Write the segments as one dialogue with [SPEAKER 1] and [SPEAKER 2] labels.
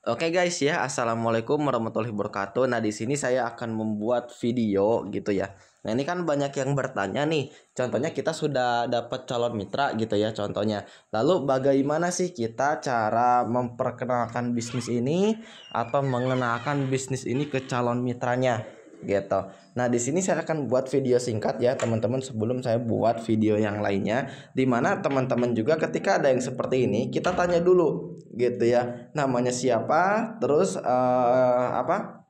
[SPEAKER 1] Oke guys ya, assalamualaikum warahmatullahi wabarakatuh. Nah di sini saya akan membuat video gitu ya. Nah ini kan banyak yang bertanya nih. Contohnya kita sudah dapat calon mitra gitu ya. Contohnya. Lalu bagaimana sih kita cara memperkenalkan bisnis ini atau mengenalkan bisnis ini ke calon mitranya gitu. Nah di sini saya akan buat video singkat ya teman-teman sebelum saya buat video yang lainnya. Dimana teman-teman juga ketika ada yang seperti ini kita tanya dulu gitu ya, namanya siapa, terus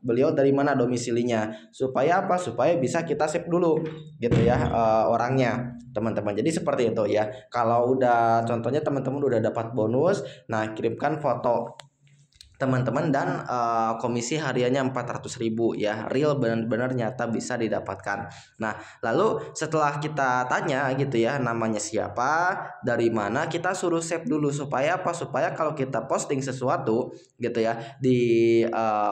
[SPEAKER 1] beliau dari mana domisilinya, supaya apa, supaya bisa kita save dulu gitu ya, orangnya teman-teman. Jadi seperti itu ya. Kalau udah contohnya teman-teman udah dapat bonus, nah kirimkan foto teman-teman dan komisi hariannya 400.000 ya, real benar-benar nyata bisa didapatkan. Nah lalu setelah kita tanya gitu ya, namanya siapa, dari mana, kita suruh save dulu supaya apa, supaya kalau kita posting sesuatu gitu ya di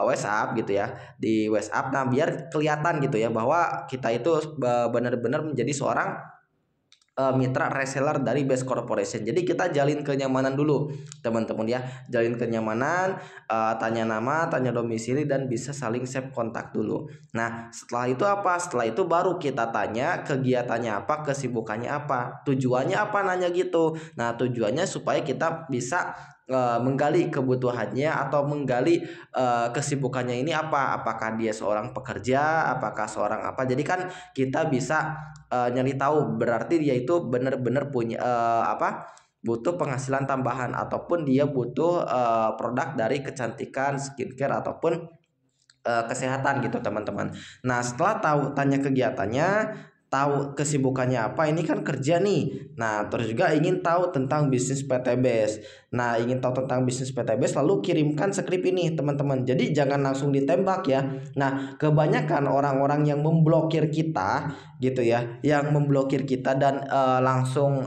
[SPEAKER 1] WhatsApp gitu ya, di WhatsApp, nah biar kelihatan gitu ya bahwa kita itu benar-benar menjadi seorang mitra reseller dari Best Corporation. Jadi kita jalin kenyamanan dulu teman-teman ya, jalin kenyamanan, tanya nama, tanya domisili, dan bisa saling save kontak dulu. Nah setelah itu apa, setelah itu baru kita tanya kegiatannya apa, kesibukannya apa, tujuannya apa, nanya gitu. Nah tujuannya supaya kita bisa menggali kebutuhannya atau menggali kesibukannya ini apa, apakah dia seorang pekerja, apakah seorang apa. Jadi kan kita bisa nyari tahu berarti dia itu benar-benar punya butuh penghasilan tambahan, ataupun dia butuh produk dari kecantikan, skincare, ataupun kesehatan gitu teman-teman. Nah setelah tahu, tanya kegiatannya, tahu kesibukannya apa, ini kan kerja nih. Nah terus juga ingin tahu tentang bisnis PTBS. Nah ingin tahu tentang bisnis PTBS, lalu kirimkan skrip ini teman-teman. Jadi jangan langsung ditembak ya. Nah kebanyakan orang-orang yang memblokir kita gitu ya, yang memblokir kita dan langsung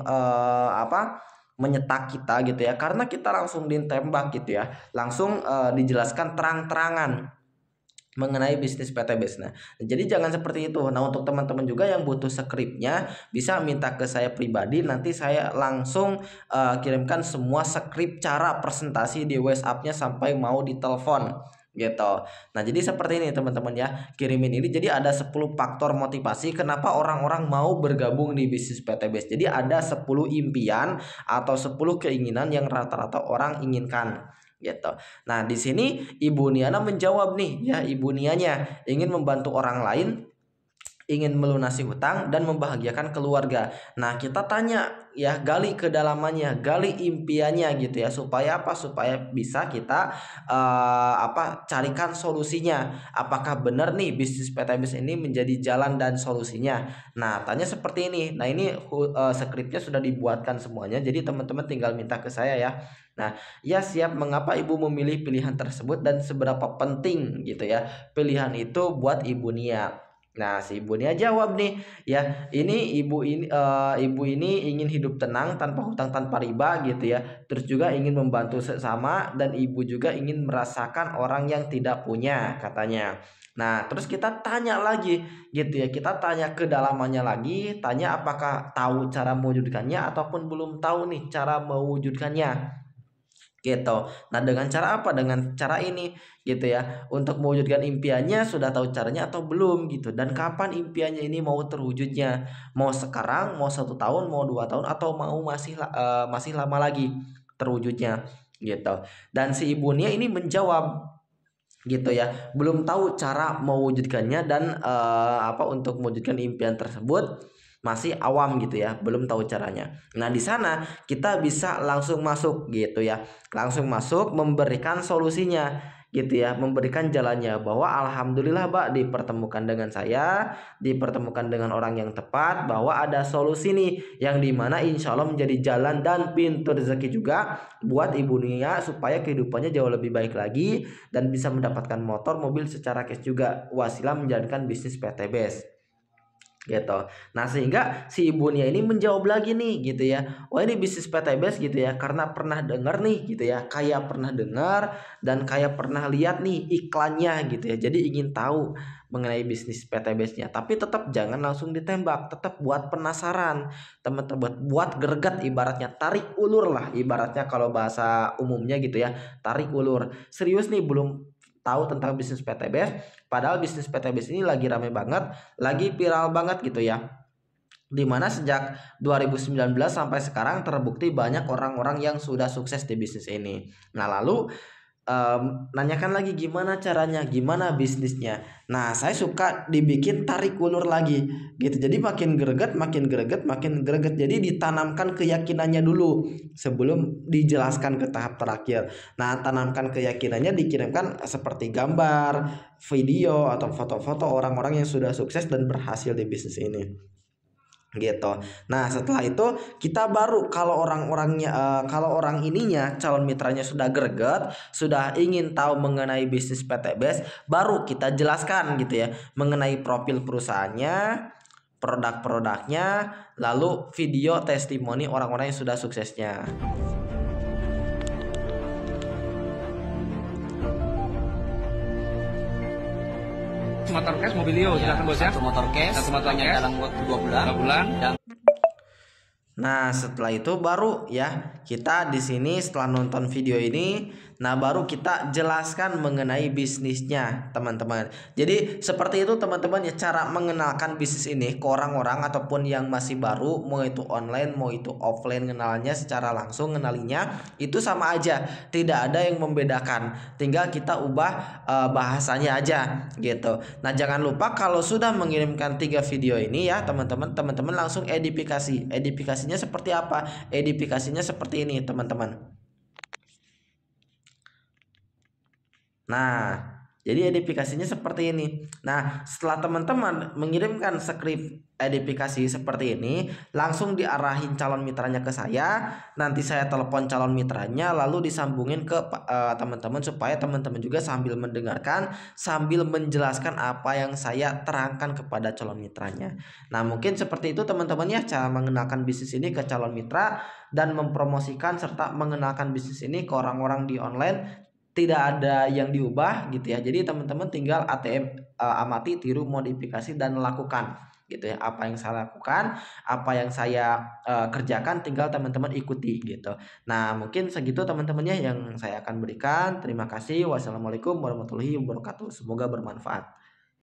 [SPEAKER 1] menyetak kita gitu ya, karena kita langsung ditembak gitu ya, langsung dijelaskan terang-terangan mengenai bisnis PTBS. Nah, jadi jangan seperti itu. Nah, untuk teman-teman juga yang butuh skripnya bisa minta ke saya pribadi, nanti saya langsung kirimkan semua skrip cara presentasi di WhatsApp-nya sampai mau ditelepon gitu. Nah, jadi seperti ini teman-teman ya. Kirimin ini, jadi ada 10 faktor motivasi kenapa orang-orang mau bergabung di bisnis PTBS. Jadi ada 10 impian atau 10 keinginan yang rata-rata orang inginkan gitu. Nah, di sini Ibu Niana menjawab nih ya, Ibu Nianya ingin membantu orang lain, ingin melunasi hutang dan membahagiakan keluarga. Nah, kita tanya ya, gali kedalamannya, gali impiannya gitu ya, supaya apa? Supaya bisa kita carikan solusinya. Apakah benar nih bisnis PTBS ini menjadi jalan dan solusinya? Nah, tanya seperti ini. Nah, ini skripnya sudah dibuatkan semuanya. Jadi teman-teman tinggal minta ke saya ya. Nah, ya siap, mengapa Ibu memilih pilihan tersebut dan seberapa penting gitu ya pilihan itu buat Ibu Nia. Nah, si Ibu Nia jawab nih, ya, ini ibu ini ingin hidup tenang tanpa hutang, tanpa riba gitu ya. Terus juga ingin membantu sesama, dan ibu juga ingin merasakan orang yang tidak punya katanya. Nah, terus kita tanya lagi gitu ya. Kita tanya kedalamannya lagi, tanya apakah tahu cara mewujudkannya ataupun belum tahu nih cara mewujudkannya gitu. Nah, dengan cara apa? Dengan cara ini gitu ya. Untuk mewujudkan impiannya sudah tahu caranya atau belum gitu. Dan kapan impiannya ini mau terwujudnya? Mau sekarang, mau 1 tahun, mau 2 tahun, atau mau masih lama lagi terwujudnya gitu. Dan si ibunya ini menjawab gitu ya, belum tahu cara mewujudkannya, dan untuk mewujudkan impian tersebut masih awam gitu ya, belum tahu caranya. Nah di sana kita bisa langsung masuk gitu ya, langsung masuk memberikan solusinya gitu ya, memberikan jalannya, bahwa alhamdulillah Mbak dipertemukan dengan saya, dipertemukan dengan orang yang tepat, bahwa ada solusi nih yang dimana insya Allah menjadi jalan dan pintu rezeki juga buat Ibu Nia, supaya kehidupannya jauh lebih baik lagi dan bisa mendapatkan motor, mobil secara cash juga, wasilah menjalankan bisnis PTBS gitu. Nah, sehingga si ibunya ini menjawab lagi nih gitu ya. Oh, ini bisnis PTBS gitu ya. Karena pernah dengar nih gitu ya. Kayak pernah dengar dan kayak pernah lihat nih iklannya gitu ya. Jadi ingin tahu mengenai bisnis PTBS-nya. Tapi tetap jangan langsung ditembak, tetap buat penasaran. Teman-teman buat greget, ibaratnya tarik ulur lah ibaratnya kalau bahasa umumnya gitu ya. Tarik ulur. Serius nih belum tahu tentang bisnis PTBS, padahal bisnis PTBS ini lagi rame banget, lagi viral banget gitu ya. Dimana sejak 2019 sampai sekarang terbukti banyak orang-orang yang sudah sukses di bisnis ini. Nah, lalu nanyakan lagi gimana caranya, gimana bisnisnya. Nah, saya suka dibikin tarik ulur lagi gitu. Jadi makin greget, makin greget, makin greget. Jadi ditanamkan keyakinannya dulu sebelum dijelaskan ke tahap terakhir. Nah, tanamkan keyakinannya, dikirimkan seperti gambar, video atau foto-foto orang-orang yang sudah sukses dan berhasil di bisnis ini gitu. Nah, setelah itu kita baru kalau kalau orang ininya calon mitranya sudah greget, sudah ingin tahu mengenai bisnis PTBS, baru kita jelaskan gitu ya mengenai profil perusahaannya, produk-produknya, lalu video testimoni orang-orang yang sudah suksesnya.
[SPEAKER 2] Motor cash Mobilio, silakan bos ya.
[SPEAKER 3] Satu motor cash,
[SPEAKER 2] Satu motor
[SPEAKER 3] hanya
[SPEAKER 2] cash.
[SPEAKER 3] dalam waktu 2 bulan.
[SPEAKER 2] 2 bulan.
[SPEAKER 3] Dan
[SPEAKER 1] Nah, setelah itu baru ya kita di sini setelah nonton video ini, nah baru kita jelaskan mengenai bisnisnya, teman-teman. Jadi seperti itu teman-teman ya, cara mengenalkan bisnis ini ke orang-orang ataupun yang masih baru, mau itu online mau itu offline, kenalnya secara langsung, kenalinya itu sama aja, tidak ada yang membedakan. Tinggal kita ubah bahasanya aja gitu. Nah, jangan lupa kalau sudah mengirimkan 3 video ini ya, teman-teman langsung edifikasi. Edifikasinya seperti apa? Edifikasinya seperti ini, teman-teman. Nah, jadi edifikasinya seperti ini. Nah, setelah teman-teman mengirimkan skrip edifikasi seperti ini, langsung diarahin calon mitranya ke saya. Nanti saya telepon calon mitranya, lalu disambungin ke teman-teman supaya teman-teman juga sambil mendengarkan, sambil menjelaskan apa yang saya terangkan kepada calon mitranya. Nah, mungkin seperti itu teman-teman ya, cara mengenalkan bisnis ini ke calon mitra dan mempromosikan serta mengenalkan bisnis ini ke orang-orang di online. Tidak ada yang diubah gitu ya. Jadi teman-teman tinggal ATM, amati, tiru, modifikasi dan lakukan gitu ya. Apa yang saya lakukan, apa yang saya kerjakan, tinggal teman-teman ikuti gitu. Nah, mungkin segitu teman-temannya yang saya akan berikan. Terima kasih. Wassalamualaikum warahmatullahi wabarakatuh. Semoga bermanfaat.